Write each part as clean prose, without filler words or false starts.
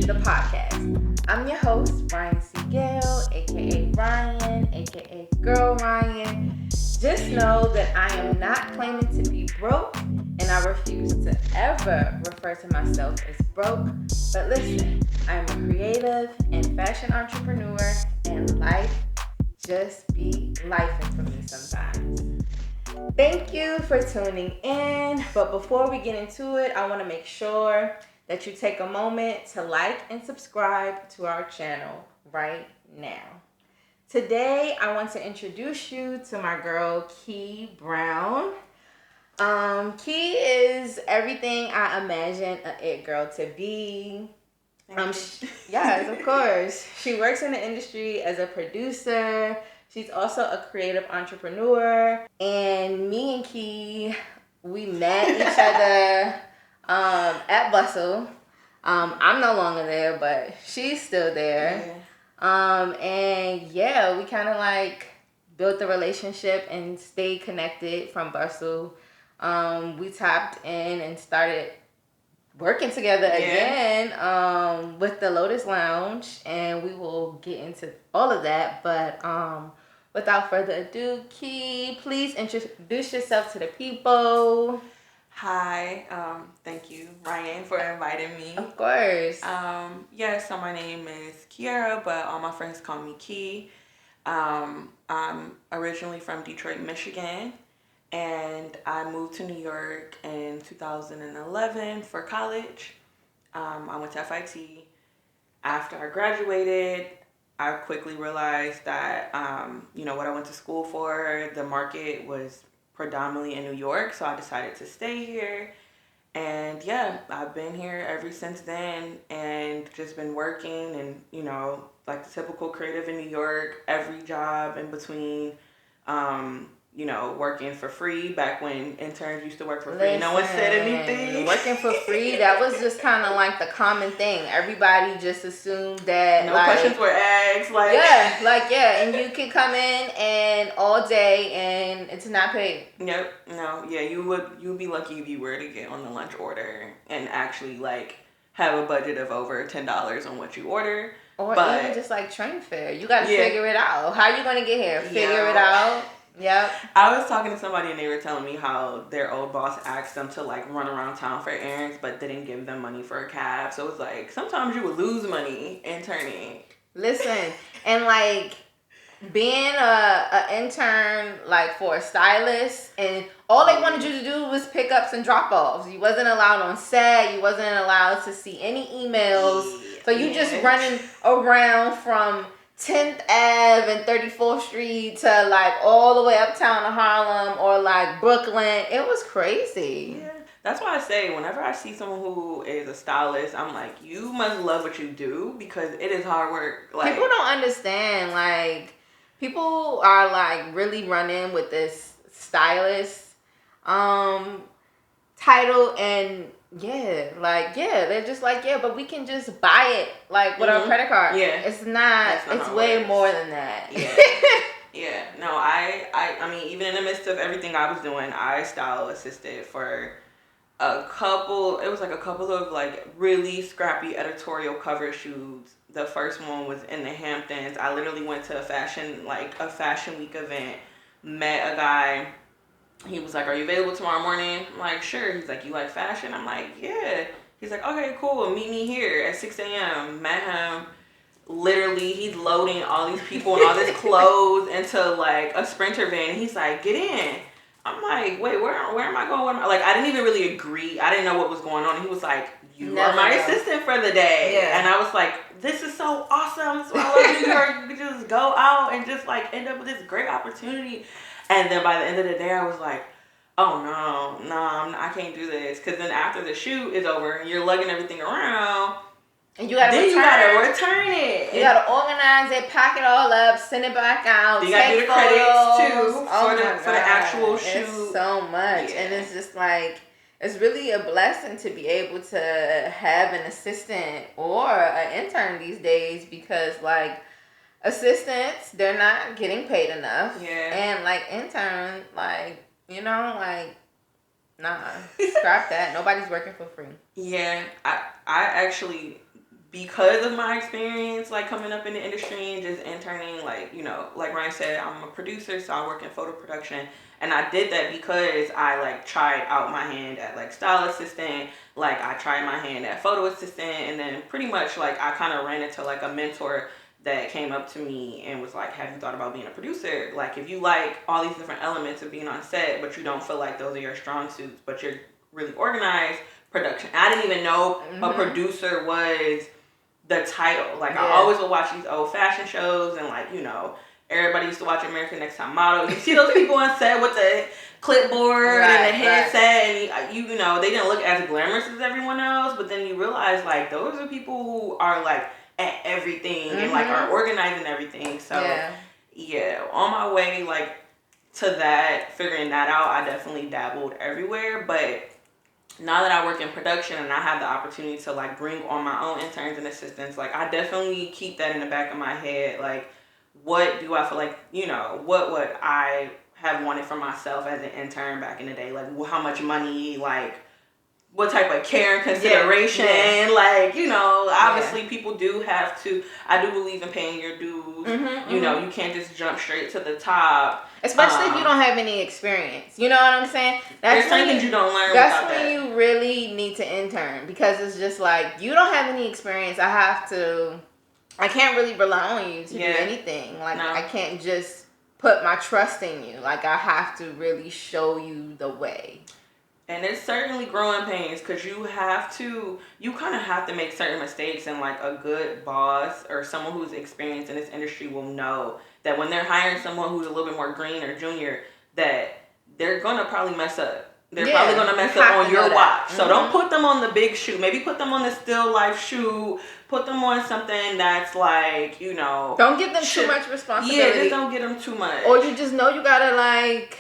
the podcast. I'm your host, Ryan C. Gale, aka Ryan, aka Girl Ryan. Just know that I am not claiming to be broke, and I refuse to ever refer to myself as broke. But listen, I am a creative and fashion entrepreneur, and life just be lifing for me sometimes. Thank you for tuning in. But before we get into it, I want to make sure that you take a moment to like and subscribe to our channel right now. Today, I want to introduce you to my girl, Key Brown. Key is everything I imagine an it girl to be. Yes, of course. She works in the industry as a producer. She's also a creative entrepreneur. And me and Key, we met each other at Bustle. I'm no longer there, but she's still there. And yeah, we kind of like built the relationship and stayed connected from Bustle. We tapped in and started working together again with the Lotus Lounge, and we will get into all of that. But without further ado, Key, please introduce yourself to the people. Hi, thank you, Ryan, for inviting me. Of course. So my name is Kiara, but all my friends call me Key. I'm originally from Detroit, Michigan, and I moved to New York in 2011 for college. I went to FIT. After I graduated, I quickly realized that, what I went to school for, the market was predominantly in New York, so I decided to stay here. And yeah, I've been here ever since then and just been working and, like the typical creative in New York, every job in between, working for free back when interns used to work for free. No one said anything. Working for free, that was just kind of like the common thing. Everybody just assumed that no questions were asked. And you can come in and all day and it's not paid. Yep. No. Yeah. You would be lucky if you were to get on the lunch order and actually have a budget of over $10 on what you order. Or even just like train fare. You got to figure it out. How are you going to get here? Figure it out. Yep. I was talking to somebody and they were telling me how their old boss asked them to run around town for errands but didn't give them money for a cab. So it's like sometimes you would lose money interning. Listen, and being a intern for a stylist, and all they wanted you to do was pick ups and drop offs. You wasn't allowed on set. You wasn't allowed to see any emails. So you just running around from 10th Ave and 34th Street to all the way uptown to Harlem or Brooklyn. It was crazy. Yeah. That's why I say whenever I see someone who is a stylist, I'm like, you must love what you do because it is hard work. People don't understand. People are really running with this stylist title, and they're just but we can just buy it with our credit card. Yeah. It's not it's way more than that. Yeah. Yeah. No, I mean, even in the midst of everything I was doing, I style assisted for a couple of really scrappy editorial cover shoots. The first one was in the Hamptons. I literally went to a fashion week event, met a guy. He was like, "Are you available tomorrow morning?" I'm like, "Sure." He's like, "You like fashion?" I'm like, "Yeah." He's like, "Okay, cool. Meet me here at 6 a.m. Met him. Literally, he's loading all these people and all this clothes into a Sprinter van. And he's like, "Get in." I'm like, "Wait, where am I going? I didn't even really agree. I didn't know what was going on. And he was like, "You are my assistant for the day." Yeah. And I was like, "This is so awesome. This is why I love New York. You can just go out and just end up with this great opportunity." And then by the end of the day, I was like, "Oh no, I can't do this." Because then after the shoot is over and you're lugging everything around, and you gotta return it. You gotta organize it, pack it all up, send it back out. You gotta do the credits too for the actual shoot. It's so much, and it's just it's really a blessing to be able to have an assistant or an intern these days because assistants, they're not getting paid enough. Yeah. And intern, nah, scrap that. Nobody's working for free. Yeah. I actually because of my experience, like coming up in the industry and just interning, like, like Ryan said, I'm a producer, so I work in photo production. And I did that because I like tried out my hand at like style assistant, like I tried my hand at photo assistant, and then pretty much like I kind of ran into like a mentor that came up to me and was like, have you thought about being a producer? Like, if you like all these different elements of being on set, but you don't feel like those are your strong suits, but you're really organized, production. I didn't even know a producer was the title. Like, I always would watch these old fashion shows and like, everybody used to watch American Next Top Model. You see those people on set with the clipboard and the headset, and you know, they didn't look as glamorous as everyone else, but then you realize like those are people who are like at everything and like are organizing everything. So on my way like to that, figuring that out, I definitely dabbled everywhere. But now that I work in production and I have the opportunity to like bring on my own interns and assistants, like I definitely keep that in the back of my head. Like, what do I feel like, what would I have wanted for myself as an intern back in the day? Like, how much money, like, what type of care and consideration, like, obviously people do have to, I do believe in paying your dues. You can't just jump straight to the top. Especially if you don't have any experience. You know what I'm saying? There's certain things you don't learn That's without when you really need to intern, because it's just like, you don't have any experience. I can't really rely on you to do anything. Like, I can't just put my trust in you. Like, I have to really show you the way. And it's certainly growing pains, because you kind of have to make certain mistakes, and like a good boss or someone who's experienced in this industry will know that when they're hiring someone who's a little bit more green or junior, that they're going to probably mess up. They're probably going to mess up on your watch. So don't put them on the big shoot. Maybe put them on the still life shoot. Put them on something that's like, Don't give them too much responsibility. Yeah, just don't give them too much. Or you just know you got to like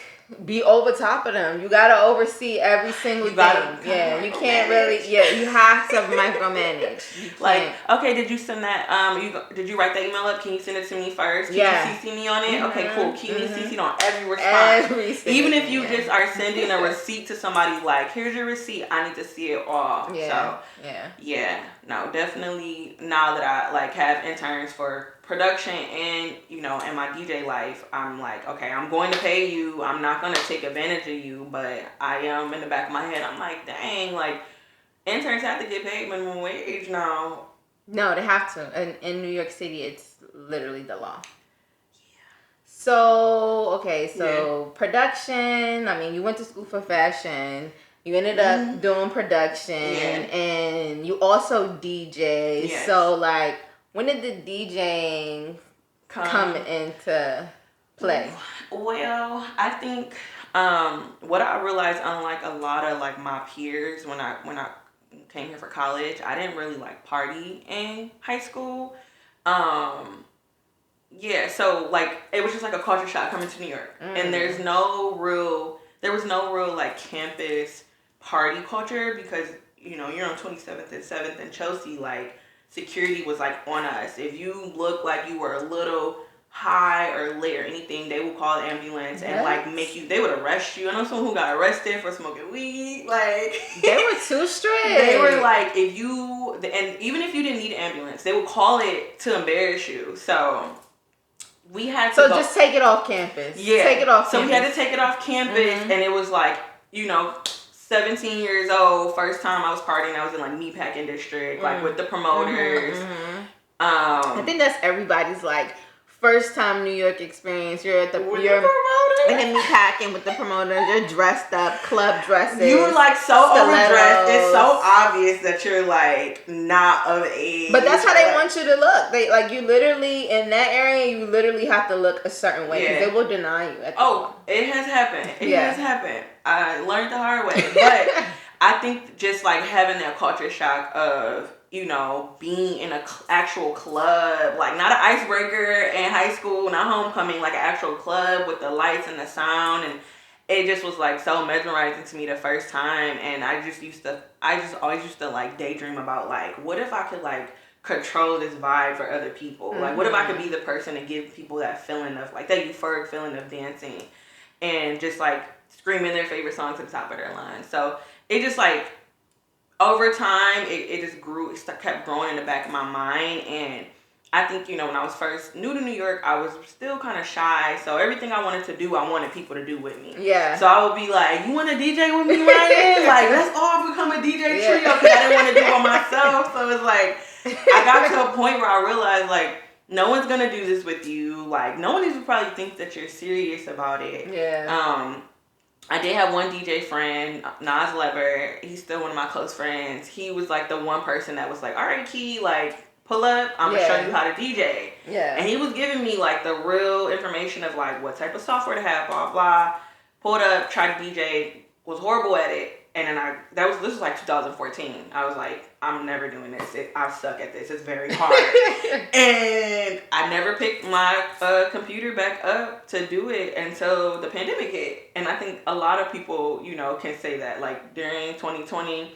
be over top of them. You got to oversee every single thing. You can't really, you have to micromanage. Like, okay, did you send that, did you write that email up? Can you send it to me first? Can you CC me on it? Okay, cool. Keep me CC'd on every response. Even if you just are sending a receipt to somebody, like, here's your receipt, I need to see it all. No, definitely now that I like have interns for production and in my DJ life, I'm like, okay, I'm going to pay you, I'm not going to take advantage of you, but I am in the back of my head, I'm like, dang, like interns have to get paid minimum wage now. No, they have to. In New York City, it's literally the law. So production, I mean, you went to school for fashion, you ended up doing production, and you also DJ. So like, when did the DJing come into play? Well, I think what I realized, unlike a lot of like my peers, when I came here for college, I didn't really like party in high school. So like it was just like a culture shock coming to New York, and there was no real like campus party culture, because you're on 27th and 7th and Chelsea, like security was like on us. If you look like you were a little high or lit or anything, they would call the ambulance and like they would arrest you. I know someone who got arrested for smoking weed. Like they were too strict. They were like, and even if you didn't need an ambulance, they would call it to embarrass you. So we had to just take it off campus. Take it off campus. So we had to take it off campus, and it was like, 17 years old, first time I was partying, I was in like meatpacking district, like with the promoters. I think that's everybody's like first time New York experience. You're in the meatpacking with the promoters. You're dressed up, club dresses. You're like so overdressed. It's so obvious that you're like not of age. But that's how they want you to look. They like, you literally in that area. You literally have to look a certain way, because they will deny you. It has happened. It has happened. I learned the hard way, but I think just like having that culture shock of being in an actual club, like not an icebreaker in high school, not homecoming, like an actual club with the lights and the sound, and it just was like so mesmerizing to me the first time. And I just always used to like daydream about like, what if I could like control this vibe for other people? Like, what if I could be the person to give people that feeling of like that euphoric feeling of dancing and just like screaming their favorite song to the top of their lungs. So it just like, over time, it just grew. Kept growing in the back of my mind, and I think, when I was first new to New York, I was still kind of shy. So everything I wanted to do, I wanted people to do with me. Yeah. So I would be like, "You want to DJ with me, Ryan? Like, let's all become a DJ trio." Because I didn't want to do it myself. So it's like I got to a point where I realized, like, no one's gonna do this with you. Like, no one even probably thinks that you're serious about it. Yeah. I did have one DJ friend, Nas Lever. He's still one of my close friends. He was like the one person that was like, "All right, Key, like, pull up. I'm gonna show you how to DJ." Yeah. And he was giving me like the real information of like what type of software to have, blah blah. Pulled up, tried to DJ, was horrible at it. And then this was like 2014. I was like, I'm never doing this. I suck at this. It's very hard. And I never picked my computer back up to do it until the pandemic hit. And I think a lot of people, can say that, like, during 2020,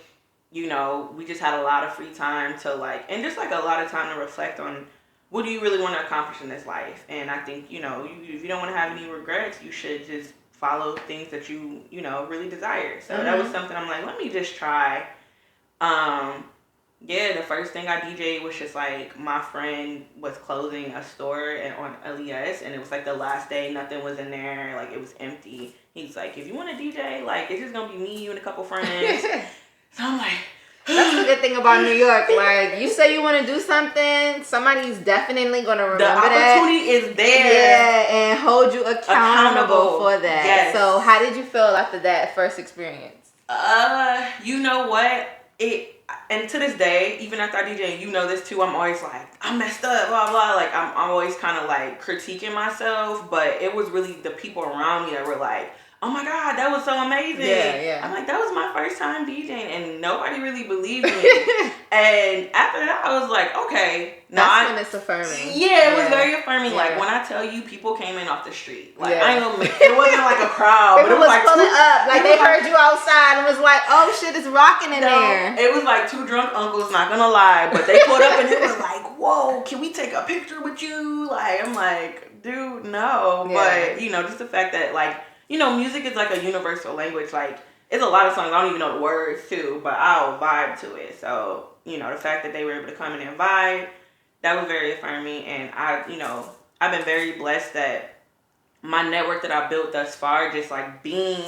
we just had a lot of free time to, like, and just like a lot of time to reflect on what do you really want to accomplish in this life. And I think, if you don't want to have any regrets, you should just follow things that you really desire. So that was something I'm like, let me just try. The first thing I DJ'd was just like, my friend was closing a store on LES, and it was like the last day, nothing was in there, like it was empty. He's like, if you want to DJ, like, it's just gonna be me, you, and a couple friends. So I'm like, that's the good thing about New York. Like, you say you want to do something, somebody's definitely going to remember that. The opportunity is there. Yeah, and hold you accountable for that. Yes. So how did you feel after that first experience? You know what? And to this day, even after I DJ, this too, I'm always like, I messed up, blah, blah. Like, I'm always kind of like critiquing myself, but it was really the people around me that were like, oh my God, that was so amazing. Yeah. I'm like, that was my first time DJing, and nobody really believed me. And after that, I was like, okay. That's when it's affirming. Yeah, it was very affirming. Yeah. Like, when I tell you, people came in off the street. Like, I ain't gonna it wasn't like a crowd, but it was like pulling up. Like, they heard you outside and was like, oh shit, it's rocking in there. It was like two drunk uncles, not gonna lie, but they pulled up and it was like, whoa, can we take a picture with you? Like, I'm like, dude, no. Yeah. But, just the fact that, like, music is like a universal language. Like, it's a lot of songs I don't even know the words to, but I'll vibe to it. So, the fact that they were able to come in and vibe, that was very affirming. And I've been very blessed that my network that I built thus far, just like being,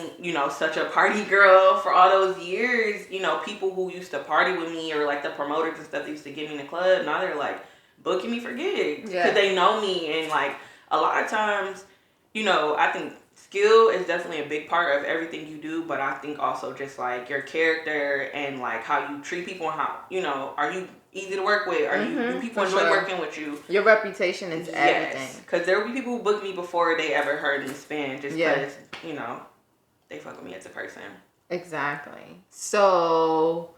such a party girl for all those years, people who used to party with me, or like the promoters and stuff that used to get me in the club, now they're like booking me for gigs because they know me. And like a lot of times, I think skill is definitely a big part of everything you do, but I think also just like your character and like how you treat people and how, are you easy to work with? Do people enjoy working with you? Your reputation is everything. Because there will be people who book me before they ever heard me spin, just because, they fuck with me as a person. Exactly. So,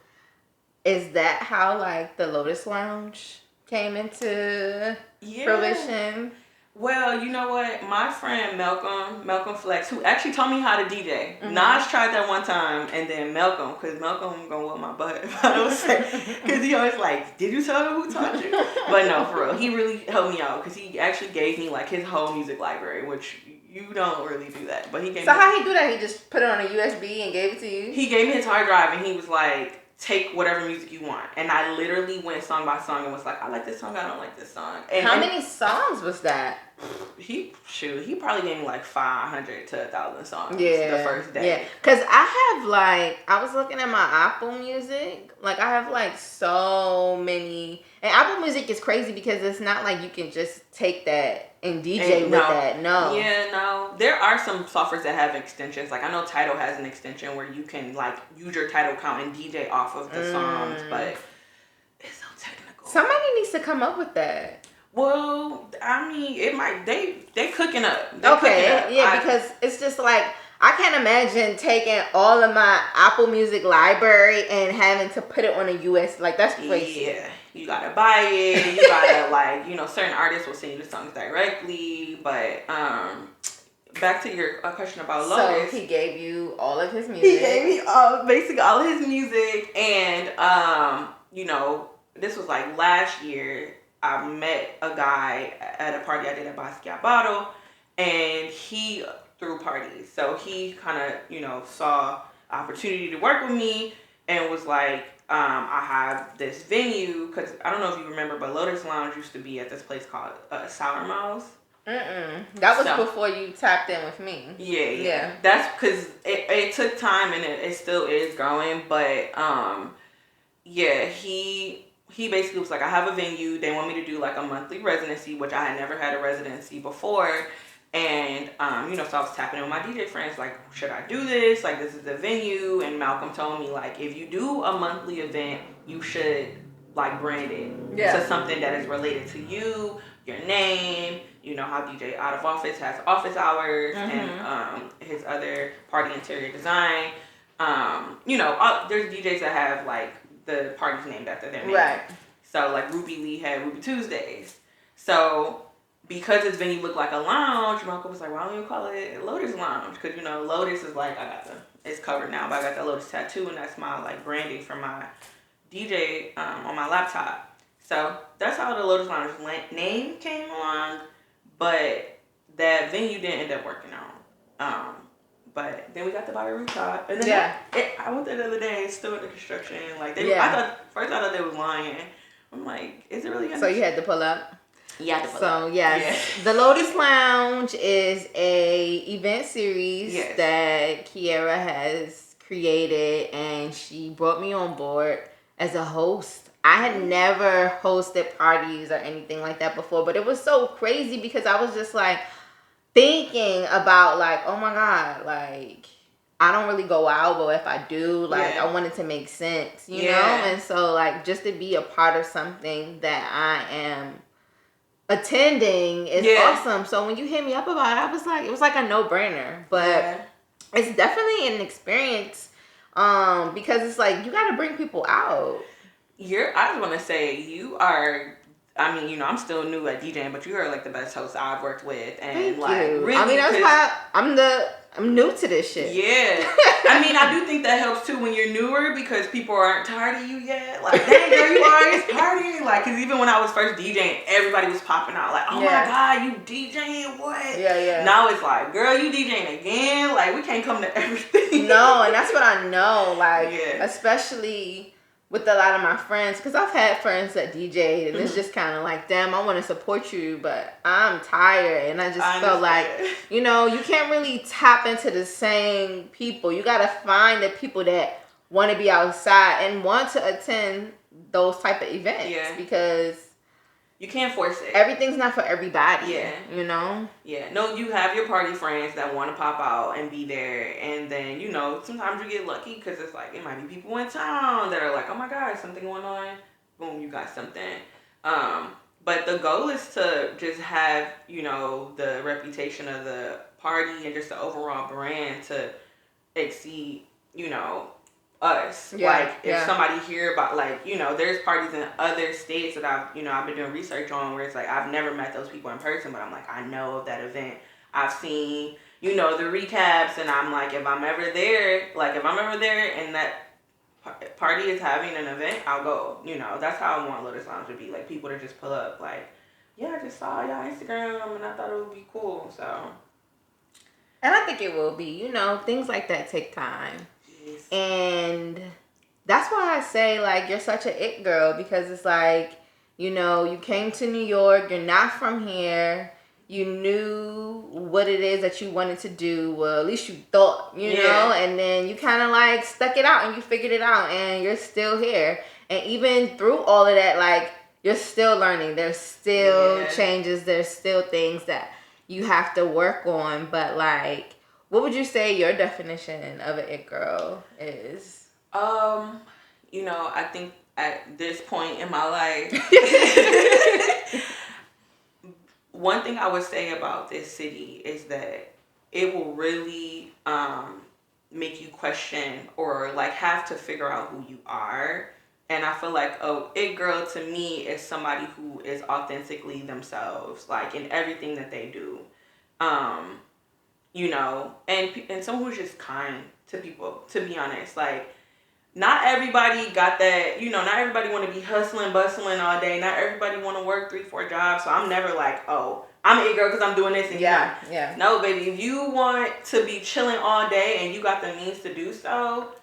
is that how like the Lotus Lounge came into fruition? Well, you know what? My friend Malcolm Flex, who actually taught me how to DJ. Nas tried that one time, and then Malcolm, because Malcolm gonna whip my butt if I don't say, because he always like, did you tell him who taught you? But no, for real, he really helped me out, because he actually gave me like his whole music library, which you don't really do that. But he gave me. So how he do that? He just put it on a USB and gave it to you? He gave me his hard drive, and he was like, take whatever music you want. And I literally went song by song and was like, I like this song, I don't like this song. And how many songs was that? He probably gave me like 500 to 1,000 songs the first day. Yeah, because I was looking at my Apple Music. Like, I have like so many. And Apple Music is crazy because it's not like you can just take that and DJ with that. No. Yeah, no. There are some softwares that have extensions. Like, I know Tidal has an extension where you can like use your Tidal account and DJ off of the songs, but it's so technical. Somebody needs to come up with that. Well, I mean, it might. They cooking up. Because it's just like, I can't imagine taking all of my Apple Music library and having to put it on a US. Like, that's crazy. Yeah, you gotta buy it. You gotta like, certain artists will send you the songs directly. But back to your question about Lotus. So he gave you all of his music. He gave me basically all of his music, and this was like last year. I met a guy at a party I did at Basquiat, and he threw parties. So he kind of, saw opportunity to work with me and was like, I have this venue, because I don't know if you remember, but Lotus Lounge used to be at this place called Sour Mouths. That was before you tapped in with me. Yeah. That's because it took time, and it still is growing. But he basically was like, I have a venue. They want me to do like a monthly residency, which I had never had a residency before. And so I was tapping in with my DJ friends, like, should I do this? Like, this is the venue. And Malcolm told me, like, if you do a monthly event, you should like brand it to something that is related to you, your name. You know how DJ Out of Office has office hours, and his other party interior design. There's DJs that have like the parties named after their name. Right. So like Ruby Lee had Ruby Tuesdays. So because this venue looked like a lounge, Malcolm was like, why don't you call it Lotus Lounge? Because Lotus is like, it's covered now, but I got the Lotus tattoo, and that's my like branding for my DJ on my laptop. So that's how the Lotus Lounge name came along. But that venue didn't end up working out. But then we got to buy a rooftop. And then I went there the other day, it's still under construction. Like, I thought they was lying. I'm like, is it really gonna So you had to pull up? Yeah, The Lotus Lounge is a event series that Kiera has created, and she brought me on board as a host. I had never hosted parties or anything like that before, but it was so crazy because I was just like thinking about like, oh my God, like I don't really go out, but if I do, like I want it to make sense, you know? And so like just to be a part of something that I am attending is awesome. So when you hit me up about it, I was like, it was like a no-brainer, but it's definitely an experience because it's like you got to bring people out. I just want to say you are. I mean, I'm still new at DJing, but you are like the best host I've worked with, and Thank like you. really, I mean, that's why I'm new to this shit. Yeah, I mean, I do think that helps too when you're newer because people aren't tired of you yet. Like, dang girl, you always partying. Like, cause even when I was first DJing, everybody was popping out like, oh my God, you DJing what? Yeah. Now it's like, girl, you DJing again? Like, we can't come to everything. No, and that's what I know. Like, especially with a lot of my friends, because I've had friends that DJed, and it's just kind of like, damn, I want to support you, but I'm tired, and I just felt like, you can't really tap into the same people. You got to find the people that want to be outside and want to attend those type of events, because you can't force it. Everything's not for everybody. Yeah. No, you have your party friends that want to pop out and be there. And then, sometimes you get lucky because it's like, it might be people in town that are like, oh my God, something going on. Boom, you got something. But the goal is to just have, the reputation of the party and just the overall brand to exceed, us. If somebody hear about there's parties in other states that I've been doing research on where it's like I've never met those people in person, but I'm like, I know of that event. I've seen the recaps, and I'm like, if I'm ever there and that party is having an event, I'll go. That's how I want Lotus Lounge to be, like people to just pull up like, I just saw y'all Instagram and I thought it would be cool. So, and I think it will be. Things like that take time. And that's why I say, like, you're such an it girl, because it's like, you came to New York, you're not from here, you knew what it is that you wanted to do, well, at least you thought, you know, and then you kind of, like, stuck it out, and you figured it out, and you're still here. And even through all of that, like, you're still learning. There's still changes, there's still things that you have to work on, but, like, what would you say your definition of an it girl is? I think at this point in my life, one thing I would say about this city is that it will really make you question or like have to figure out who you are. And I feel like it girl to me is somebody who is authentically themselves, like in everything that they do. And someone who's just kind to people, to be honest. Like, not everybody got that, not everybody want to be hustling, bustling all day. Not everybody want to work 3-4 jobs. So I'm never like, oh, I'm an it girl because I'm doing this. And No, baby, if you want to be chilling all day and you got the means to do so,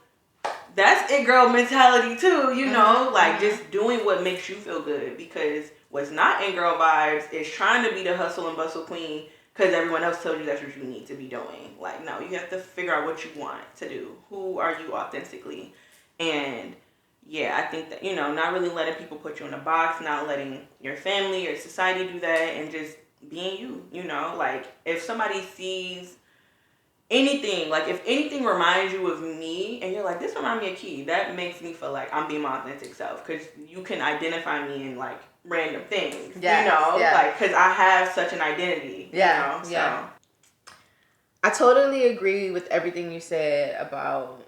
that's it girl mentality too, you know, like just doing what makes you feel good, because what's not in girl vibes is trying to be the hustle and bustle queen because everyone else told you that's what you need to be doing. Like, no, you have to figure out what you want to do. Who are you authentically? And yeah, I think that, you know, not really letting people put you in a box, not letting your family or society do that, and just being you, you know, like if somebody sees anything, like if anything reminds you of me and you're like, this reminds me of Key, that makes me feel like I'm being my authentic self, because you can identify me in like random things, yes, you know, like because I have such an identity, you know, so. I totally agree with everything you said about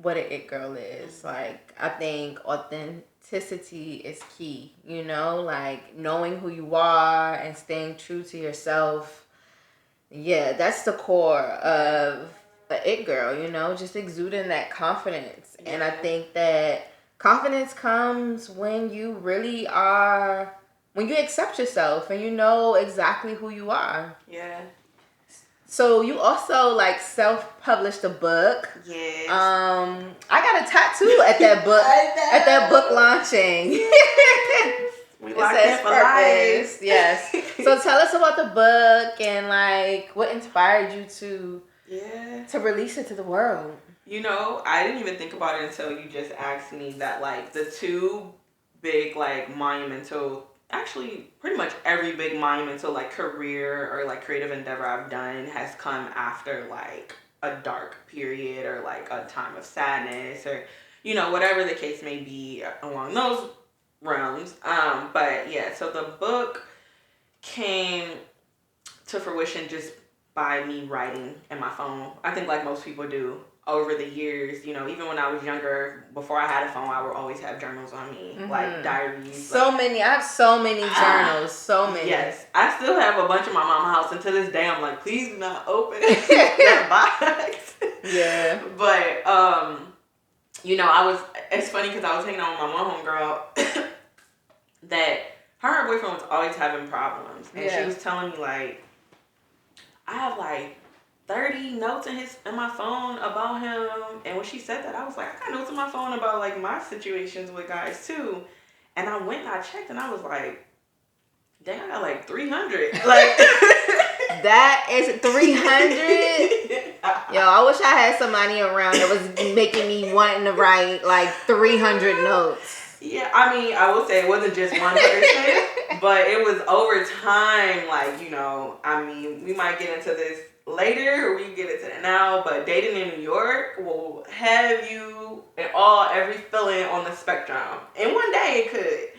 what an it girl is. Like, I think authenticity is key, you know, like knowing who you are and staying true to yourself. Yeah, that's the core of the it girl, you know, just exuding that confidence. Yeah. And I think that confidence comes when you really are, when you accept yourself and you know exactly who you are. Yeah. So you also like self-published a book. Yes. I got a tattoo at that book at that book launching. Yes. We locked in for life. Yes. So tell us about the book and like what inspired you to release it to the world. You know, I didn't even think about it until you just asked me that. Like the two big like monumental, actually pretty much every big monumental like career or like creative endeavor I've done has come after like a dark period or like a time of sadness or, you know, whatever the case may be along those realms. But yeah, so the book came to fruition just by me writing in my phone. I think like most people do over the years, you know, even when I was younger, before I had a phone, I would always have journals on me, like diaries. So like, many. I have so many journals. So many. Yes. I still have a bunch in my mama's house, and to this day, I'm like, please do not open that box. Yeah. But, you know, it's funny because I was hanging out with my one homegirl that her and her boyfriend was always having problems. And she was telling me, like, I have, like, 30 notes in my phone about him. And when she said that, I was like, I got notes in my phone about like my situations with guys too. And I went and I checked and I was like, dang, I got like 300. Like that is 300. Yo, I wish I had somebody around that was making me wanting to write like 300 notes. Yeah, I mean, I will say it wasn't just one person, but it was over time. Like, you know, I mean, we might get into this later or we get into it now, but dating in New York will have you in every feeling on the spectrum. And one day it could.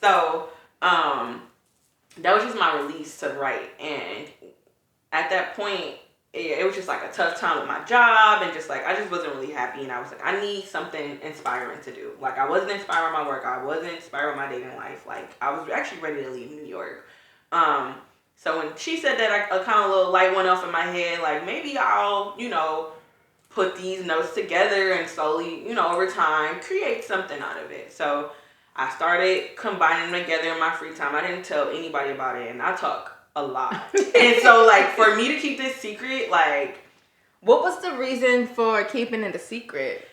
So, that was just my release to write. And at that point, it was just like a tough time with my job and just like I just wasn't really happy, and I was like, I need something inspiring to do. Like I wasn't inspired by my work, I wasn't inspired by my dating life. Like I was actually ready to leave New York. So when she said that, a kind of little light went off in my head, like maybe I'll, you know, put these notes together and slowly, you know, over time create something out of it. So I started combining them together in my free time. I didn't tell anybody about it, and I talk a lot. And so like for me to keep this secret, like, what was the reason for keeping it a secret?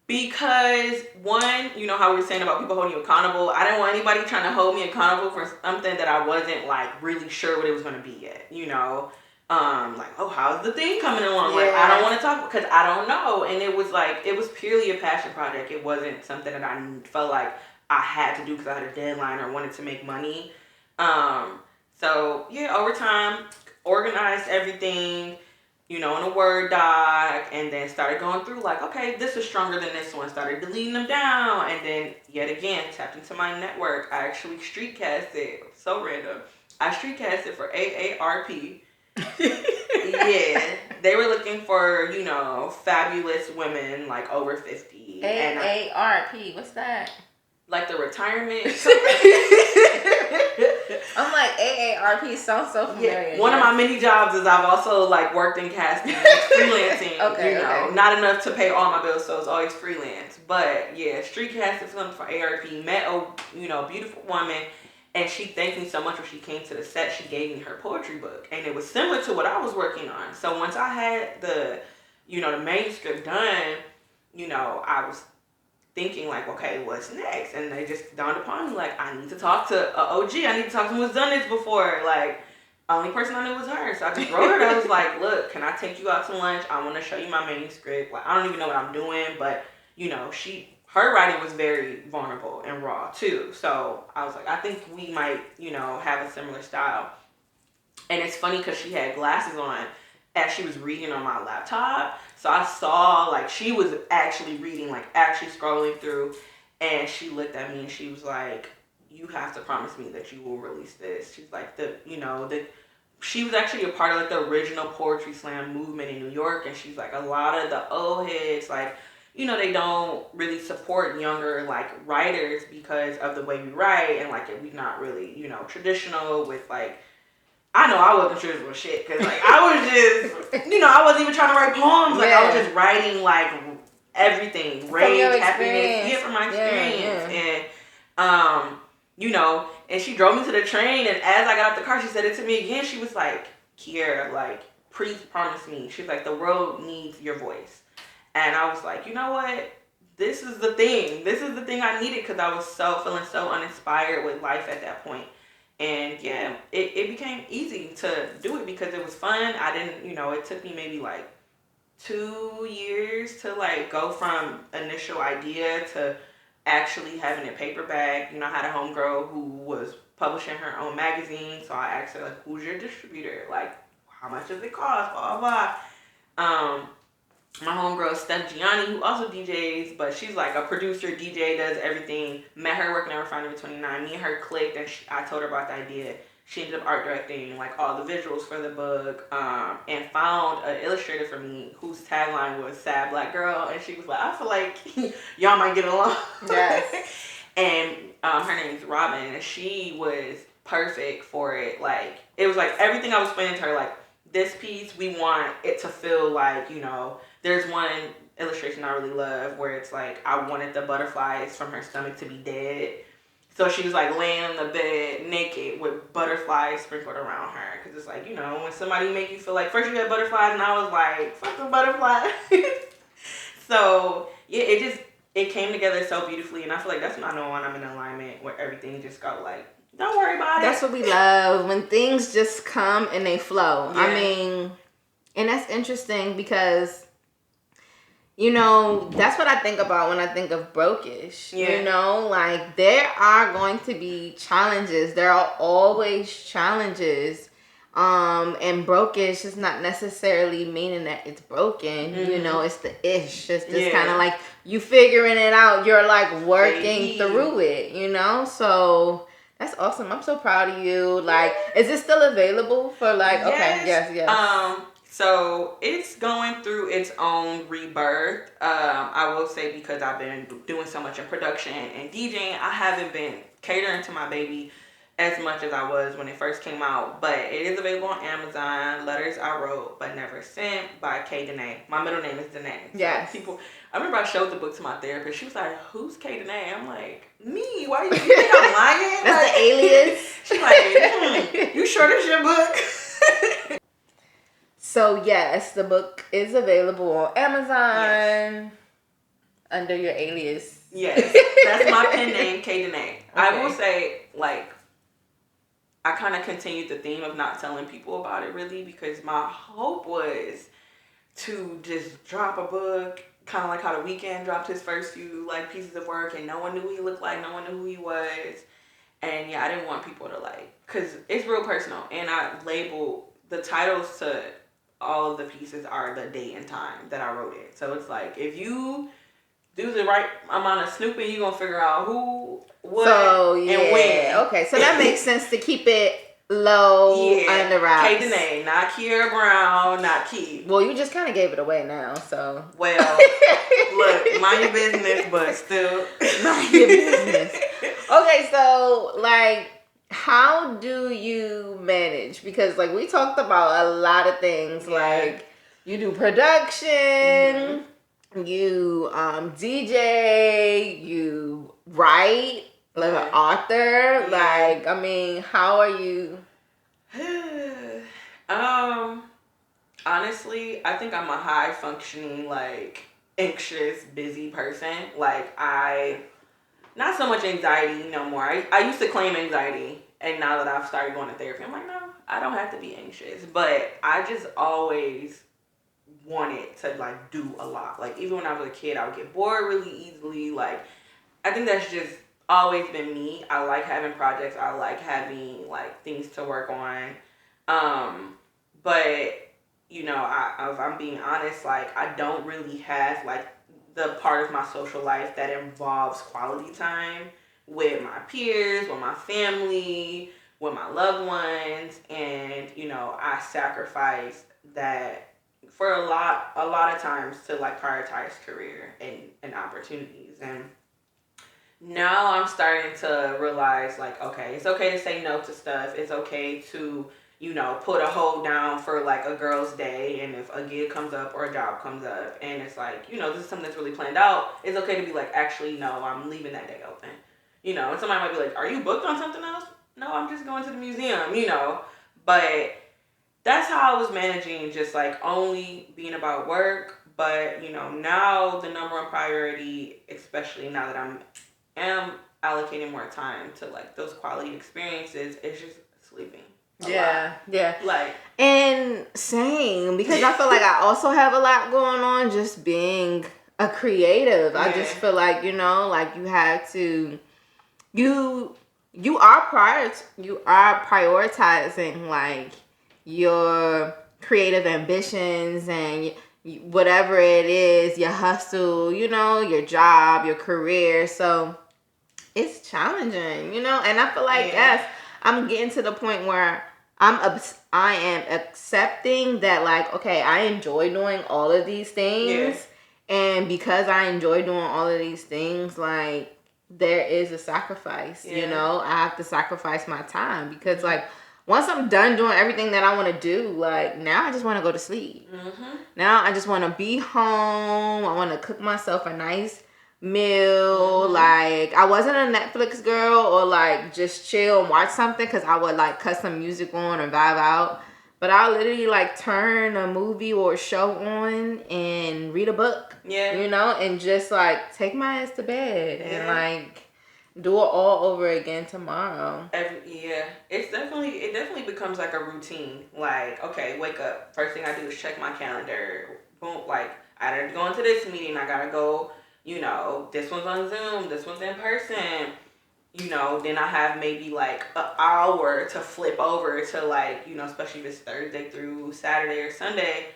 Because one, you know how we were saying about people holding you accountable. I didn't want anybody trying to hold me accountable for something that I wasn't like really sure what it was going to be yet, you know. Like, oh, how's the thing coming along? Like, I don't want to talk because I don't know. And it was like, it was purely a passion project. It wasn't something that I felt like I had to do because I had a deadline or wanted to make money. So yeah, over time, organized everything, you know, in a Word doc, and then started going through like, okay, this is stronger than this one. Started deleting them down, and then yet again tapped into my network. I actually street casted. So random. I street casted for AARP. Yeah, they were looking for, you know, fabulous women like over 50. AARP, what's that? Like the retirement. I'm like, AARP sounds so familiar. Yeah. One of my many jobs is I've also like worked in casting, freelancing. You know, not enough to pay all my bills, so it's always freelance. But yeah, street casting film for AARP. Met a, you know, beautiful woman, and she thanked me so much when she came to the set. She gave me her poetry book, and it was similar to what I was working on. So once I had the, you know, the manuscript done, you know, I was thinking like, okay, what's next? And they just dawned upon me like, I need to talk to a OG. I need to talk to someone who's done this before. Like, only person I knew was her. So I just wrote her. I was like, look, can I take you out to lunch? I want to show you my manuscript. Like, I don't even know what I'm doing, but you know, her writing was very vulnerable and raw too. So I was like, I think we might, you know, have a similar style. And it's funny because she had glasses on as she was reading on my laptop. So I saw like she was actually reading, like actually scrolling through, and she looked at me and she was like, you have to promise me that you will release this. She's like, she was actually a part of like the original poetry slam movement in New York, and she's like, a lot of the old heads, like, you know, they don't really support younger like writers because of the way we write, and like we're not really, you know, traditional with like, I know I wasn't traditional with shit because like I was just, you know, I wasn't even trying to write poems. Like I was just writing like everything, rage, happiness, from my experience, and you know, and she drove me to the train, and as I got out the car, she said it to me again. She was like, Kiera, like, please promise me. She's like, the world needs your voice. And I was like, you know what? This is the thing. This is the thing I needed because I was feeling so uninspired with life at that point. And yeah, it became easy to do it because it was fun. I didn't, you know, it took me maybe like 2 years to like go from initial idea to actually having a paperback. You know, I had a homegirl who was publishing her own magazine, so I asked her like, who's your distributor? Like, how much does it cost? Blah blah blah. My homegirl Steph Gianni, who also DJs, but she's like a producer, DJ, does everything. Met her working at Refinery 29. Me and her clicked, and I told her about the idea. She ended up art directing like all the visuals for the book, and found an illustrator for me whose tagline was "Sad Black Girl," and she was like, "I feel like y'all might get along." Yes. And her name is Robin, and she was perfect for it. Like it was like everything I was explaining to her, like this piece, we want it to feel like, you know. There's one illustration I really love where it's like I wanted the butterflies from her stomach to be dead. So she was like laying on the bed naked with butterflies sprinkled around her. Because it's like, you know, when somebody make you feel like, first you had butterflies and I was like, fuck the butterflies. So yeah, it came together so beautifully. And I feel like that's when I know when I'm in alignment where everything just got like, don't worry about it. That's what we love. When things just come and they flow. Yeah. I mean, and that's interesting because, you know, that's what I think about when I think of Brokeish. Yeah. You know, like there are going to be challenges. There are always challenges. And Brokeish is not necessarily meaning that it's broken. Mm-hmm. You know, it's the ish. It's just kind of like you figuring it out. You're like working through it, you know? So that's awesome. I'm so proud of you. Like, is it still available for like, okay, yes. So it's going through its own rebirth. I will say because I've been doing so much in production and DJing, I haven't been catering to my baby as much as I was when it first came out. But it is available on Amazon. Letters I Wrote But Never Sent by Kay Danae. My middle name is Danae. So yes. I remember I showed the book to my therapist. She was like, who's Kay Danae? I'm like, me. Why you think I'm lying? That's like, the alias. She's like, you sure this your book? So yes, the book is available on Amazon under your alias. Yes, that's my pen name, Kay Danae. Okay. I will say, like, I kind of continued the theme of not telling people about it really because my hope was to just drop a book, kind of like how The Weeknd dropped his first few like pieces of work and no one knew who he looked like, no one knew who he was. And yeah, I didn't want people to like, because it's real personal. And I labeled the titles to all of the pieces are the date and time that I wrote it. So it's like, if you do the right amount of snooping, you're going to figure out who, what, and when. Okay, so that makes sense to keep it low under wraps. Kay Danae, not Kiera Brown, not Key. Well, you just kind of gave it away now, so. Well, look, mind your business, but still. Mind your business. Okay, so, like, how do you manage? Because, like, we talked about a lot of things. Like, you do production, you DJ, you write, like an author. Like, I mean, how are you? Honestly, I think I'm a high functioning, like, anxious, busy person. Like not so much anxiety no more. I used to claim anxiety, and now that I've started going to therapy, I'm like, no, I don't have to be anxious. But I just always wanted to like do a lot. Like even when I was a kid, I would get bored really easily. Like I think that's just always been me. I like having projects. I like having like things to work on. But you know, if I'm being honest, like I don't really have like the part of my social life that involves quality time with my peers, with my family, with my loved ones, and you know, I sacrifice that for a lot of times to like prioritize career and opportunities. And now I'm starting to realize like, okay, it's okay to say no to stuff. It's okay to, you know, put a hold down for like a girl's day, and if a gig comes up or a job comes up and it's like, you know, this is something that's really planned out, it's okay to be like, actually no, I'm leaving that day open. You know, and somebody might be like, are you booked on something else? No, I'm just going to the museum, you know. But that's how I was managing, just like only being about work. But you know, now the number one priority, especially now that am allocating more time to like those quality experiences, is just sleeping. Yeah. Like, and same, because I feel like I also have a lot going on just being a creative. I just feel like, you know, like you have to, you are prioritizing like your creative ambitions and whatever it is, your hustle, you know, your job, your career. So it's challenging, you know, and I feel like, yes, I'm getting to the point where I am accepting that, like, okay, I enjoy doing all of these things. And because I enjoy doing all of these things, like, there is a sacrifice, you know, I have to sacrifice my time because, like, once I'm done doing everything that I want to do, like, now I just want to go to sleep. Now I just want to be home. I want to cook myself a nice meal. Like, I wasn't a Netflix girl or like just chill and watch something, because I would like cut some music on or vibe out. But I'll literally like turn a movie or a show on and read a book. You know, and just like take my ass to bed and like do it all over again tomorrow. It definitely becomes like a routine. Like, okay, wake up. First thing I do is check my calendar. Boom, like I gotta go into this meeting. I gotta go. You know, this one's on Zoom. This one's in person. You know, then I have maybe like an hour to flip over to like, you know, especially if it's Thursday through Saturday or Sunday,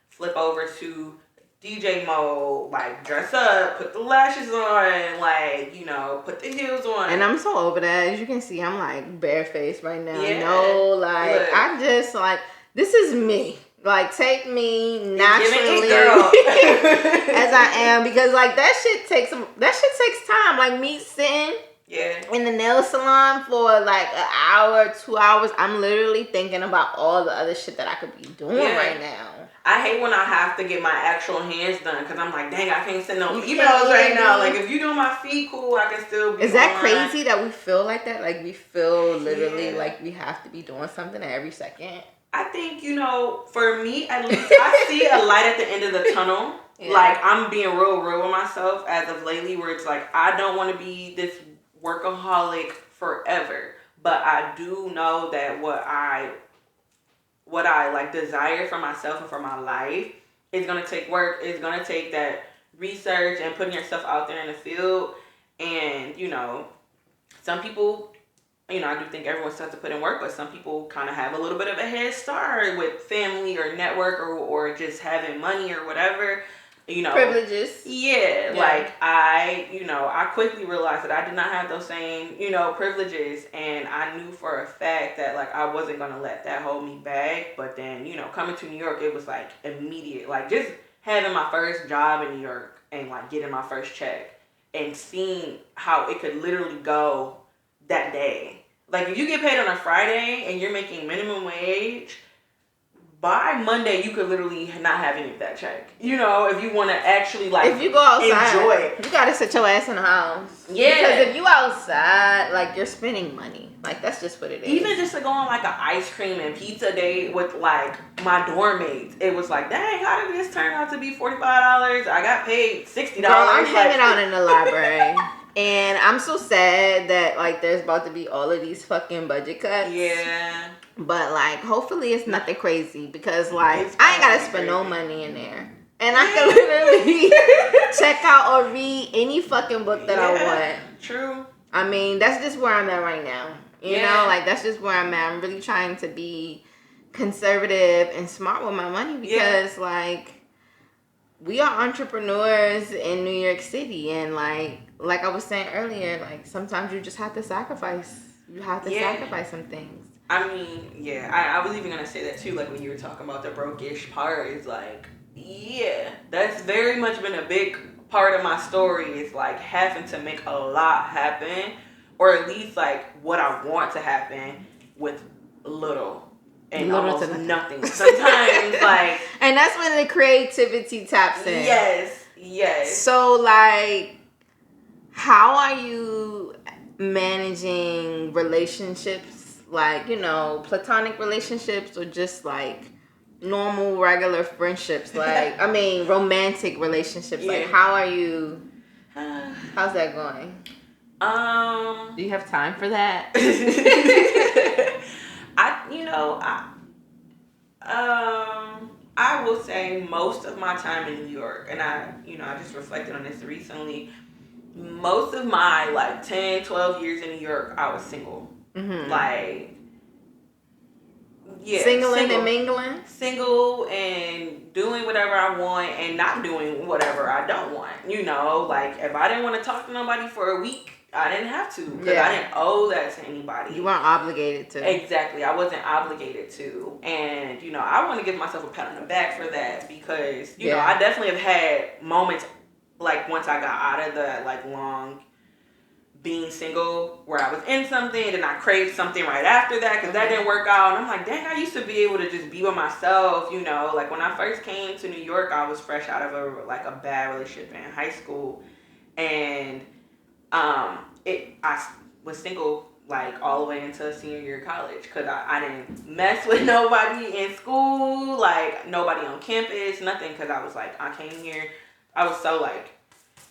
flip over to DJ mode, like dress up, put the lashes on, like, you know, put the heels on. And I'm so over that. As you can see, I'm like barefaced right now. No, like, look. I just like, this is me. Like, take me naturally as I am, because like that shit takes time. Like me sitting in the nail salon for like an hour, 2 hours, I'm literally thinking about all the other shit that I could be doing right now. I hate when I have to get my actual hands done, because I'm like, dang, I can't send no emails right now. Like, if you do my feet, cool, I can still be. Is that crazy that we feel like that? Like, we feel literally like we have to be doing something at every second? I think, you know, for me at least, I see a light at the end of the tunnel. Like, I'm being real with myself as of lately, where it's like, I don't want to be this workaholic forever. But I do know that what I like desire for myself and for my life is going to take work. It's going to take that research and putting yourself out there in the field. And, you know, some people, you know, I do think everyone still has to put in work, but some people kind of have a little bit of a head start with family or network or just having money or whatever, you know. Privileges. Like I quickly realized that I did not have those same, you know, privileges, and I knew for a fact that like I wasn't going to let that hold me back. But then, you know, coming to New York, it was like immediate, like just having my first job in New York and like getting my first check and seeing how it could literally go that day. Like, if you get paid on a Friday and you're making minimum wage, by Monday, you could literally not have any of that check. You know, if you want to actually like, if you go outside, enjoy it. You gotta sit your ass in the house. Yeah. Because if you outside, like, you're spending money. Like, that's just what it is. Even just to go on like an ice cream and pizza date with like my dorm mates, it was like, dang, how did this turn out to be $45? I got paid $60. Girl, I'm hanging out in the library. And I'm so sad that, like, there's about to be all of these fucking budget cuts. Yeah. But, like, hopefully it's nothing crazy because, like, I ain't got to spend no money in there. And I can literally check out or read any fucking book that I want. True. I mean, that's just where I'm at right now. You know, like, that's just where I'm at. I'm really trying to be conservative and smart with my money because, like, we are entrepreneurs in New York City. And, like I was saying earlier, like, sometimes you just have to sacrifice. You have to sacrifice some things. I mean, I was even going to say that, too. Like, when you were talking about the broke-ish part, it's like, that's very much been a big part of my story. Is, like, having to make a lot happen. Or at least, like, what I want to happen with little and almost nothing. Sometimes, like... And that's when the creativity taps in. Yes. So, like, how are you managing relationships? Like, you know, platonic relationships or just, like, normal, regular friendships? Like, I mean, romantic relationships. Like, how are you... How's that going? Do you have time for that? I will say most of my time in New York, and I just reflected on this recently. Most of my, like, 10, 12 years in New York, I was single. Mm-hmm. Like, single and mingling? Single and doing whatever I want and not doing whatever I don't want. You know, like, if I didn't want to talk to nobody for a week, I didn't have to because I didn't owe that to anybody. You weren't obligated to. Exactly. I wasn't obligated to. And, you know, I want to give myself a pat on the back for that because, you know, I definitely have had moments, like, once I got out of the, like, long being single where I was in something and then I craved something right after that because that didn't work out. And I'm like, dang, I used to be able to just be with myself, you know. Like, when I first came to New York, I was fresh out of a bad relationship in high school. And I was single like all the way into senior year of college because I didn't mess with nobody in school, like nobody on campus, nothing, because I was like, I came here, I was so like,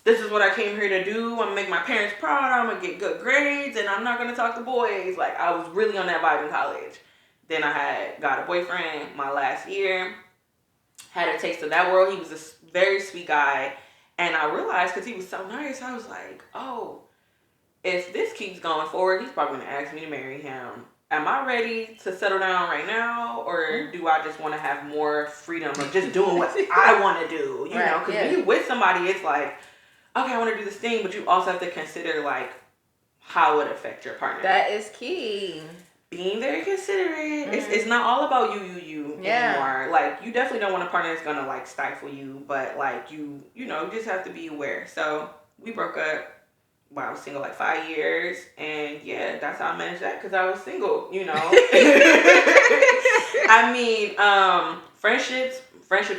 this is what I came here to do. I'm gonna make my parents proud. I'm gonna get good grades, and I'm not gonna talk to boys. Like, I was really on that vibe in college. Then I got a boyfriend my last year. Had a taste of that world. He was a very sweet guy, and I realized because he was so nice, I was like, oh, if this keeps going forward, he's probably gonna ask me to marry him. Am I ready to settle down right now, or do I just want to have more freedom of just doing what I want to do? You know, because when you're with somebody, it's like, okay, I want to do this thing, but you also have to consider, like, how it affect your partner. That is key. Being very considerate. Mm-hmm. It's not all about you anymore. Like, you definitely don't want a partner that's gonna, like, stifle you, but, like, you know, you just have to be aware. So we broke up while I was single, like, 5 years, and yeah, that's how I managed that, because I was single, you know. I mean, friendships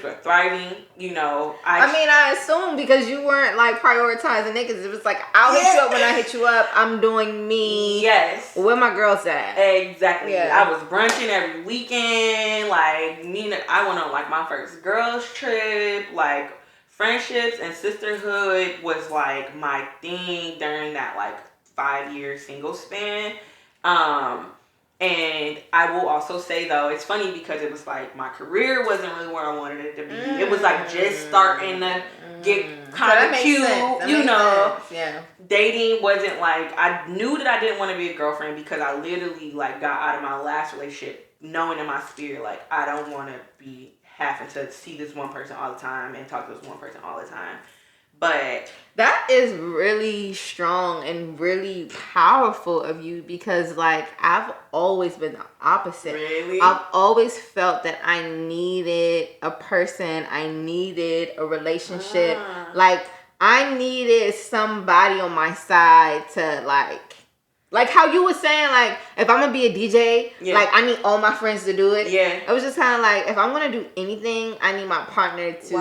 were thriving, you know. I assume because you weren't, like, prioritizing it, because it was like, I'll hit you up when I hit you up. I'm doing me. Yes. Where my girls at? Exactly. Yeah. I was brunching every weekend. Like, I went on, like, my first girls trip. Like, friendships and sisterhood was, like, my thing during that, like, 5-year single span. And I will also say, though, it's funny because it was like my career wasn't really where I wanted it to be. It was like just starting to get kind of cute, you know. Yeah. Dating wasn't like, I knew that I didn't want to be a girlfriend because I literally like got out of my last relationship knowing in my spirit, like, I don't want to be having to see this one person all the time and talk to this one person all the time. But that is really strong and really powerful of you because, like, I've always been the opposite. Really? I've always felt that I needed a person. I needed a relationship. Like, I needed somebody on my side to, like, Like how you were saying, like, if I'm going to be a DJ, like, I need all my friends to do it. Yeah. It was just kind of like, if I'm going to do anything, I need my partner to,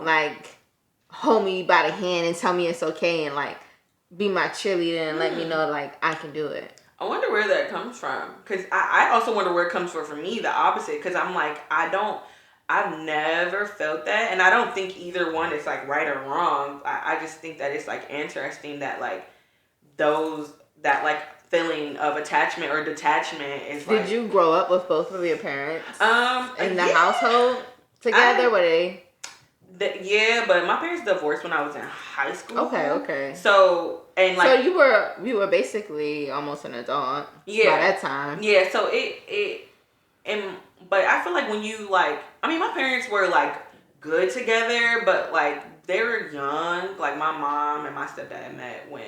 like, hold me by the hand and tell me it's okay and, like, be my cheerleader and let me know, like, I can do it. I wonder where that comes from. Because I also wonder where it comes from for me, the opposite. Because I'm like, I've never felt that. And I don't think either one is, like, right or wrong. I just think that it's, like, interesting that, like, that like feeling of attachment or detachment is. Did you grow up with both of your parents in the yeah. household together? Were they? Yeah, but my parents divorced when I was in high school. Okay. So and like, so you were basically almost an adult. Yeah. By that time. Yeah. So but I feel like when you like, I mean, my parents were like good together, but like they were young. Like my mom and my stepdad met when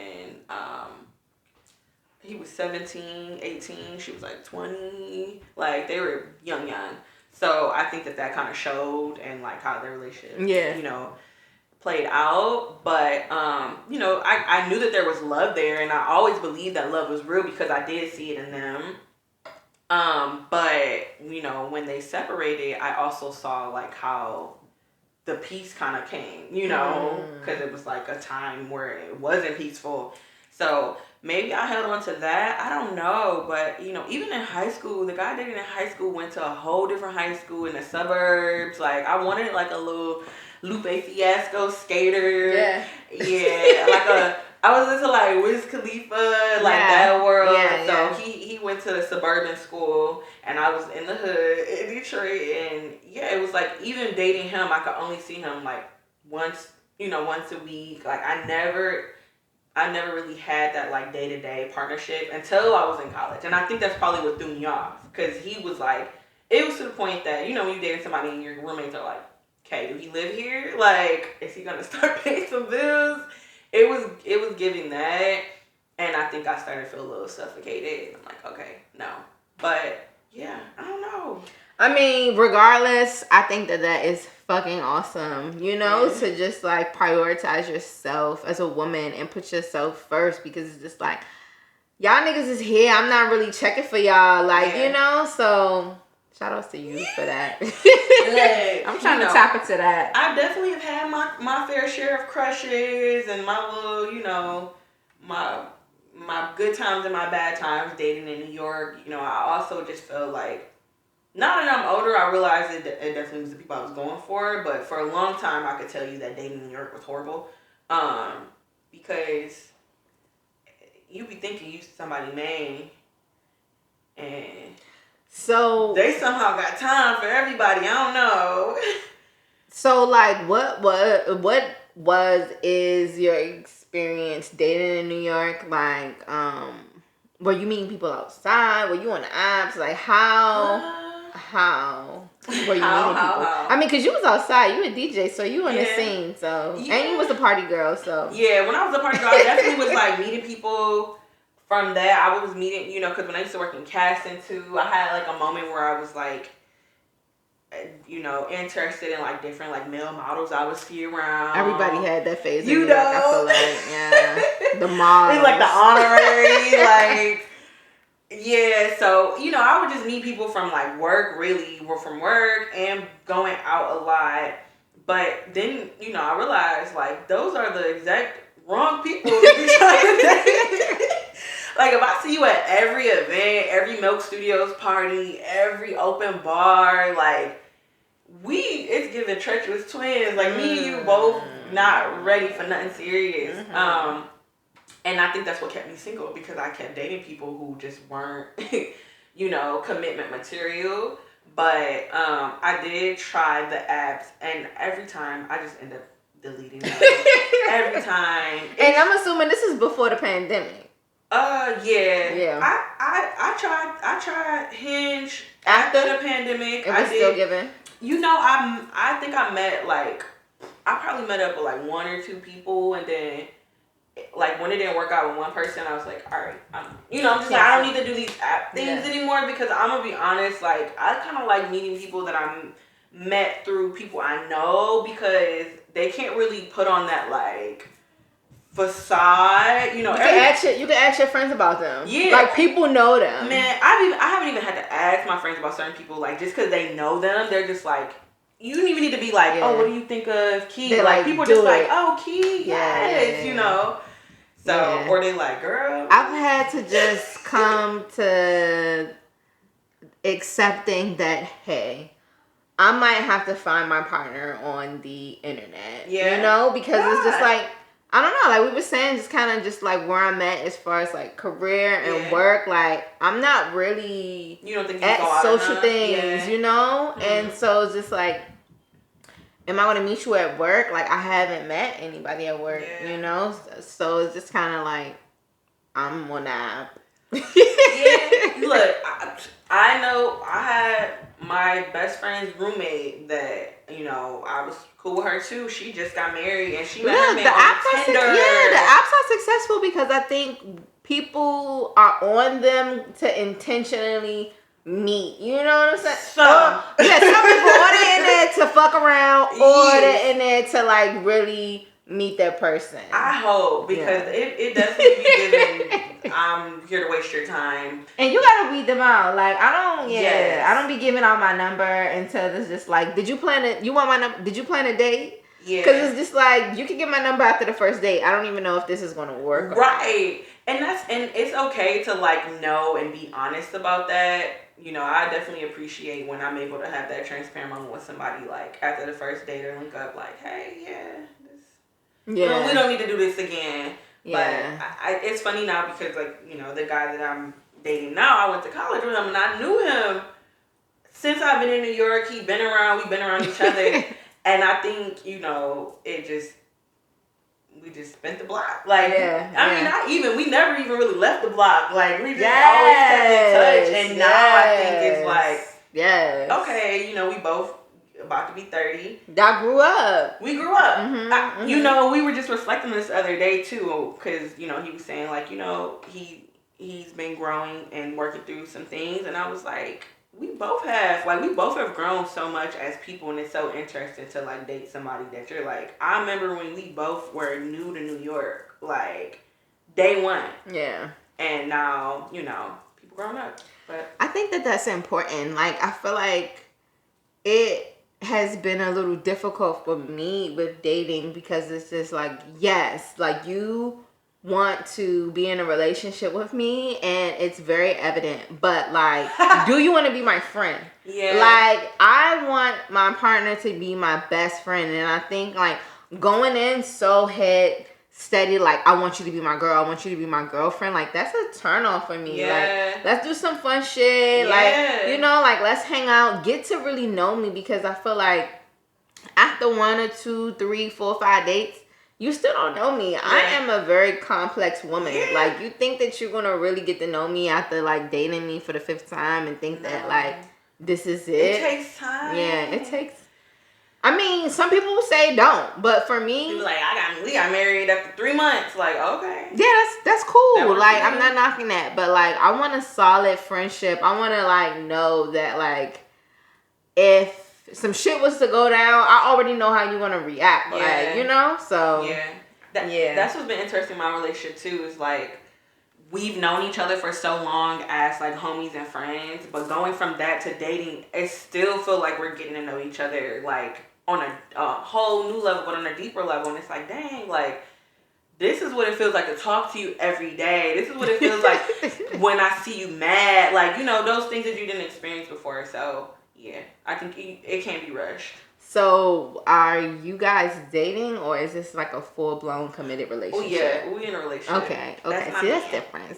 he was 17, 18. She was like 20. Like they were young. So I think that kind of showed and like how their relationship, played out. But, I knew that there was love there, and I always believed that love was real because I did see it in them. But, when they separated, I also saw like how the peace kind of came, because it was like a time where it wasn't peaceful. So maybe I held on to that. I don't know. But, even in high school, the guy I dated in high school went to a whole different high school in the suburbs. Like, I wanted like a little Lupe Fiasco skater. Yeah. Yeah. I was into like Wiz Khalifa, like that world. Yeah, so he went to a suburban school, and I was in the hood in Detroit. And yeah, it was like, even dating him, I could only see him like once a week. Like I never really had that like day-to-day partnership until I was in college. And I think that's probably what threw me off, because he was like, it was to the point that, when you're dating somebody and your roommates are like, okay, do he live here? Like, is he gonna start paying some bills? It was giving that, and I think I started to feel a little suffocated. I'm like, okay, no. But yeah, I don't know. I mean, regardless, I think that is fucking awesome, to just like prioritize yourself as a woman and put yourself first, because it's just like, y'all niggas is here. I'm not really checking for y'all, like, so shout outs to you for that. I'm trying to tap into that. I definitely have had my fair share of crushes and my little, my good times and my bad times dating in New York. I also just feel like, now that I'm older, I realized it definitely was the people I was going for. But for a long time, I could tell you that dating in New York was horrible. Because you be thinking you somebody main, and so they somehow got time for everybody. I don't know. So like, what is your experience dating in New York? Like, were you meeting people outside? Were you on the apps? Like, how were you meeting people? I mean, because you was outside, you a DJ, so you on the scene, so and you was a party girl, so yeah. When I was a party girl, I definitely was like meeting people. From that, I was meeting, because when I used to work in casting too, I had like a moment where I was like, interested in like different like male models I would see around. Everybody had that phase. I feel like, the models, it's like the honorary, like, yeah. So I would just meet people from like work, really, or from work and going out a lot. But then I realized like those are the exact wrong people to be trying to date. Like, if I see you at every event, every Milk Studios party, every open bar, like, it's giving treacherous twins. Like, me and you both not ready for nothing serious. Mm-hmm. And I think that's what kept me single, because I kept dating people who just weren't, commitment material. But I did try the apps, and every time I just end up deleting them. Every time. And I'm assuming this is before the pandemic. Yeah. I tried Hinge after the pandemic. It was still giving. I think I probably met up with like one or two people, and then like when it didn't work out with one person, I was like, all right, I'm just like, I don't need to do these app things anymore, because I'm gonna be honest, like I kind of like meeting people that I'm met through people I know, because they can't really put on that like facade. You know, you can ask your friends about them. Yeah, like people know them. Man, I haven't even had to ask my friends about certain people. Like just because they know them, they're just like, you don't even need to be like, oh, what do you think of Key? They're like people just like, oh, Key, yes, you know. So or they like, girl. I've had to just come to accepting that, hey, I might have to find my partner on the internet. Yeah. You know, because it's just like, I don't know, like we were saying, just kind of just like where I'm at as far as like career and work. Like I'm not really you don't think at social things, you know? Mm-hmm. And so it's just like, am I going to meet you at work? Like I haven't met anybody at work, you know? So it's just kind of like, I'm on the app. Look, I know I had my best friend's roommate that, you know, I was cool with her too. She just got married and she met her man on Tinder. The apps are successful because I think people are on them to intentionally meet. You know what I'm saying? Some people on the internet to fuck around or the internet to like really meet that person. I hope, because it definitely be giving, I'm here to waste your time. And you gotta weed them out. Like I don't be giving out my number until it's just like, did you plan a date? Yeah. Because it's just like, you can get my number after the first date. I don't even know if this is gonna work. Right. And it's okay to like know and be honest about that. You know, I definitely appreciate when I'm able to have that transparent moment with somebody, like after the first date or link up, like, hey, we don't need to do this again. Yeah. But it's funny now because, like, you know, the guy that I'm dating now, I went to college with him and I knew him since I've been in New York. We've been around each other. And I think, you know, we just spent the block. Like, we never even really left the block. Like, we just always kept in touch. And now I think it's like, okay, you know, we both about to be 30. Y'all grew up. We grew up. Mm-hmm, you know, we were just reflecting this other day too, because, you know, he was saying like, you know, he's been growing and working through some things, and I was like, we both have grown so much as people, and it's so interesting to like date somebody that you're like, I remember when we both were new to New York, like day one. Yeah. And now, you know, people growing up. But I think that's important. Like, I feel like it has been a little difficult for me with dating because it's just like, yes, like you want to be in a relationship with me and it's very evident, but like, do you want to be my friend? Yeah. Like, I want my partner to be my best friend, and I think like going in so head steady, like, I want you to be my girl, I want you to be my girlfriend, like that's a turn off for me. Yeah. Like, let's do some fun shit. Like, you know, like let's hang out, get to really know me, because I feel like after 1 or 2, 3, 4, 5 dates, you still don't know me. Yeah. I am a very complex woman. Yeah. Like, you think that you're gonna really get to know me after like dating me for the 5th time and think that like this is it. It takes time. Yeah, it takes. I mean, some people will say don't, but for me, people like, we got married after 3 months. Like, okay, yeah, that's cool. Like, I'm not knocking that, but like, I want a solid friendship. I want to like know that like, if some shit was to go down, I already know how you want to react. Yeah. Like, you know, so that's what's been interesting in my relationship too. Is like, we've known each other for so long as like homies and friends, but going from that to dating, it still feel like we're getting to know each other like on a whole new level, but on a deeper level. And it's like, dang, like this is what it feels like to talk to you every day. This is what it feels like when I see you mad. Like, you know, those things that you didn't experience before. So yeah, I think it can't be rushed. So, are you guys dating, or is this like a full-blown committed relationship? Oh yeah, we're in a relationship. Okay. See, that's different.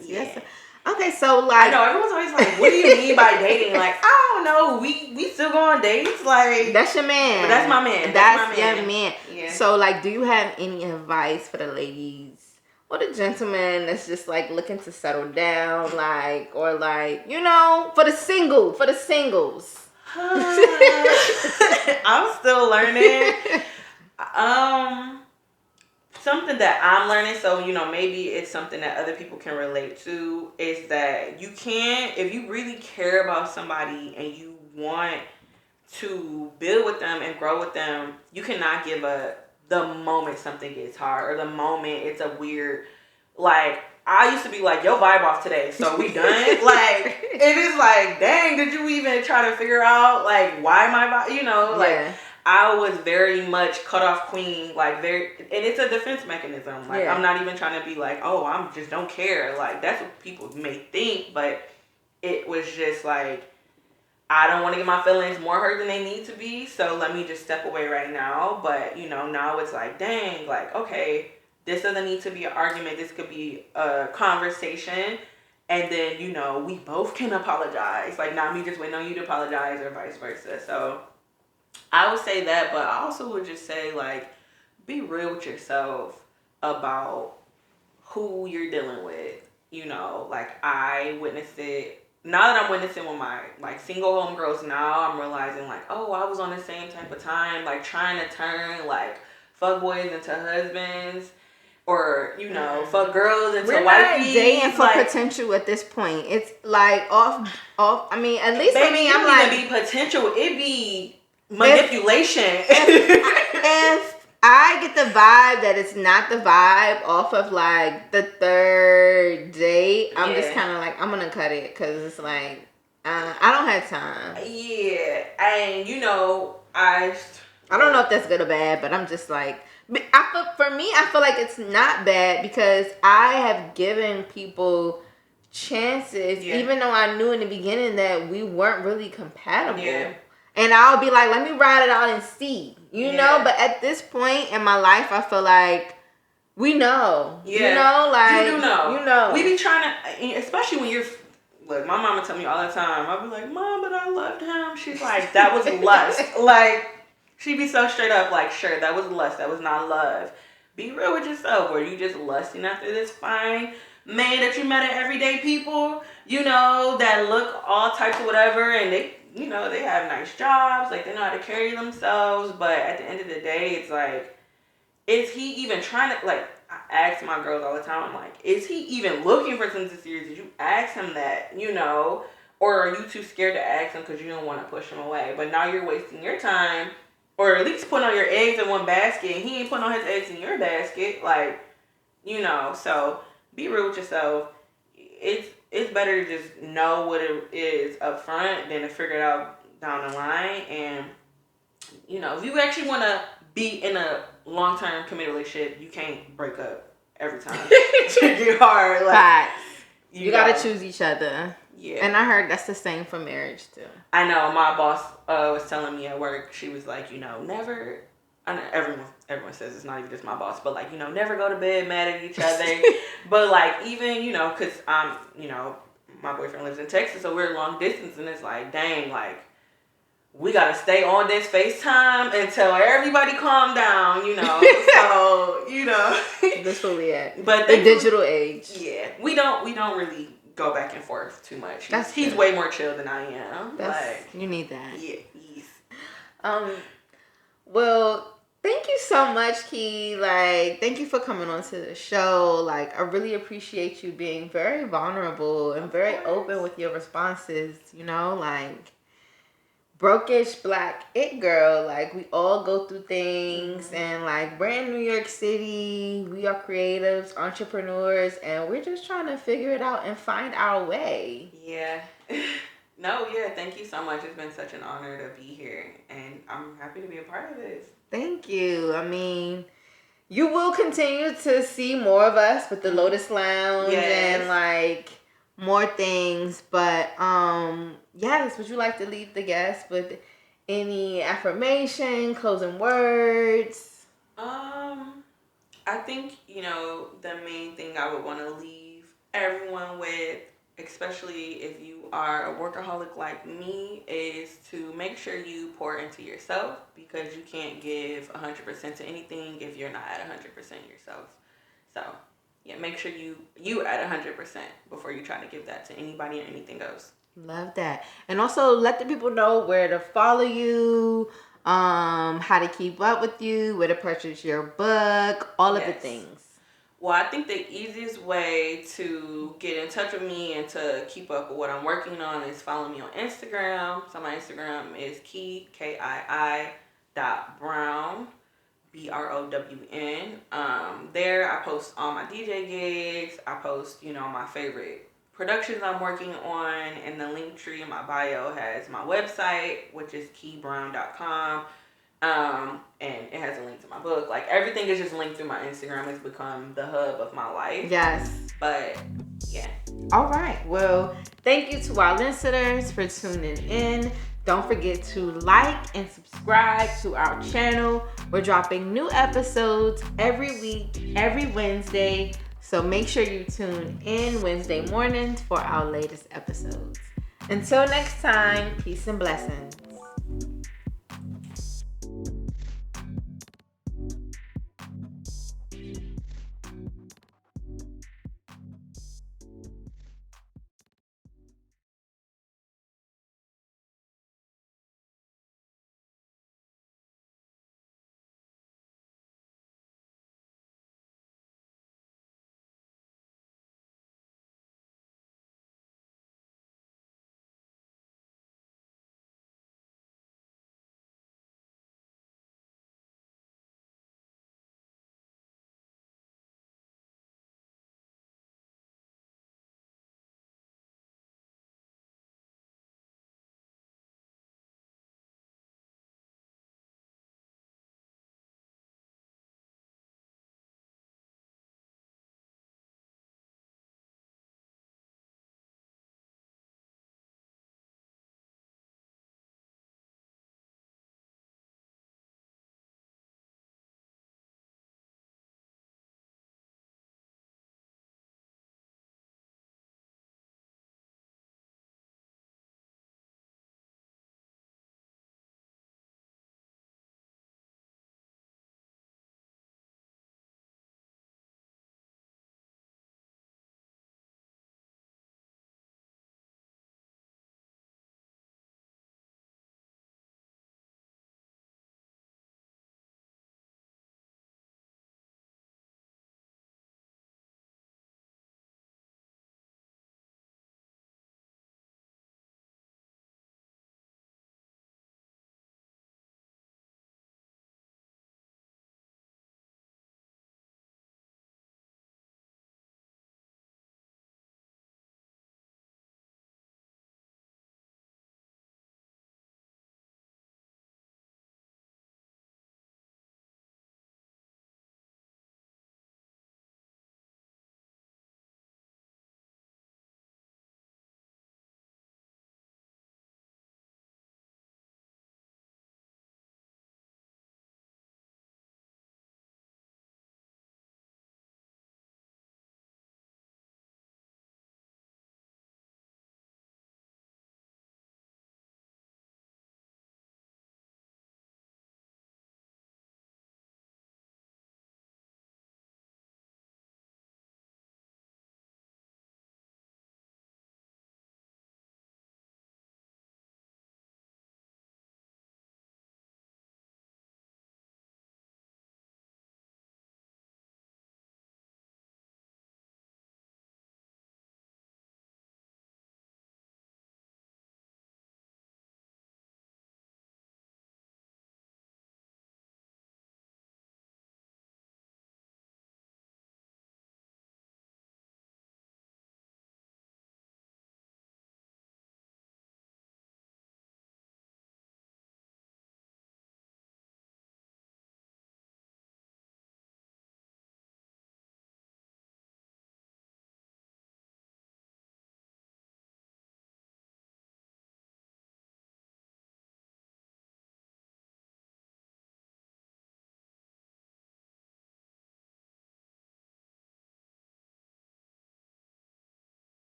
Okay, so like, I know everyone's always like, "What do you mean by dating?" Like, I don't know. We still go on dates. Like, that's your man. But that's my man. That's your man. Yeah. So, like, do you have any advice for the ladies or the gentleman that's just like looking to settle down, like, or like, you know, for the singles? I'm still learning. Something that I'm learning, so you know, maybe it's something that other people can relate to, is that you can't, if you really care about somebody and you want to build with them and grow with them, you cannot give up the moment something gets hard, or the moment it's a weird, like, I used to be like, yo, vibe off today, so we done? Like, it is like, dang, did you even try to figure out, like, why my vibe, you know, like, I was very much cut off queen, like, very, and it's a defense mechanism. Like, I'm not even trying to be like, oh, I'm just don't care. Like, that's what people may think, but it was just like, I don't want to get my feelings more hurt than they need to be, so let me just step away right now. But, you know, now it's like, dang, like, okay, this doesn't need to be an argument. This could be a conversation. And then, you know, we both can apologize. Like, not me just waiting on you to apologize or vice versa. So I would say that, but I also would just say, like, be real with yourself about who you're dealing with. You know, like, I witnessed it. Now that I'm witnessing with my, like, single homegirls now, I'm realizing, like, oh, I was on the same type of time, like, trying to turn, like, fuckboys into husbands, or, you know, fuck girls into wifey. We're not dating for potential at this point. It's, like, off. I mean, at least for me, I'm like, it be potential. It be manipulation. If I get the vibe that it's not the vibe off of, like, the third date, I'm just kind of like, I'm going to cut it, because it's like, I don't have time. Yeah. And, you know, I don't know if that's good or bad, but I'm just like, for me, I feel like it's not bad, because I have given people chances, even though I knew in the beginning that we weren't really compatible. Yeah. And I'll be like, let me ride it out and see, you know? But at this point in my life, I feel like we know. Yeah. You know? Like, you do know. You know. We be trying to, especially when you're, look, my mama tell me all the time, I'll be like, Mom, but I loved him. She's like, that was lust. Like, she be so straight up, like, sure, that was lust. That was not love. Be real with yourself. Were you just lusting after this fine man that you met at everyday people, you know, that look all types of whatever, and they, you know, they have nice jobs, like, they know how to carry themselves, but at the end of the day, it's like, is he even trying to, like, I ask my girls all the time, I'm like, is he even looking for something serious? Did you ask him that, you know, or are you too scared to ask him because you don't want to push him away? But now you're wasting your time, or at least putting all your eggs in one basket, and he ain't putting all his eggs in your basket, like, you know, so be real with yourself. It's better to just know what it is up front than to figure it out down the line. And, you know, if you actually want to be in a long-term committed relationship, you can't break up every time. It get hard. Like, you got to choose each other. Yeah. And I heard that's the same for marriage, too. I know. My boss was telling me at work, she was like, you know, never... I know everyone says it's not even just my boss, but, like, you know, never go to bed mad at each other. But, like, even, you know, because you know, my boyfriend lives in Texas, so we're long distance, and it's like, dang, like, we got to stay on this FaceTime until everybody calm down, you know. So, you know. That's where we at. But the digital age. Yeah. We don't really go back and forth too much. He's way more chill than I am. You need that. Yeah. Well, thank you so much, Key. Like, thank you for coming on to the show. Like, I really appreciate you being very vulnerable and very open with your responses. You know, like, Brokeish Black It Girl. Like, we all go through things. And, like, we're in New York City. We are creatives, entrepreneurs. And we're just trying to figure it out and find our way. Yeah. No, yeah, thank you so much. It's been such an honor to be here, and I'm happy to be a part of this. Thank you. I mean, you will continue to see more of us with the Lotus Lounge and, like, more things. But, yes, would you like to leave the guests with any affirmation, closing words? I think, you know, the main thing I would want to leave everyone with, especially if you are a workaholic like me, is to make sure you pour into yourself, because you can't give 100% to anything if you're not at 100% yourself. So, yeah, make sure you at 100% before you try to give that to anybody or anything else. Love that. And also let the people know where to follow you, how to keep up with you, where to purchase your book, all of the things. Well, I think the easiest way to get in touch with me and to keep up with what I'm working on is follow me on Instagram. So my Instagram is Kii, Kii.Brown, BROWN. There I post all my DJ gigs. I post, my favorite productions I'm working on. And the link tree in my bio has my website, which is keybrown.com. And it has a link to my book. Like, everything is just linked through my Instagram. It's become the hub of my life. Yes. But yeah. All right. Well, thank you to our listeners for tuning in. Don't forget to like and subscribe to our channel. We're dropping new episodes every week, every Wednesday. So make sure you tune in Wednesday mornings for our latest episodes. Until next time, peace and blessings.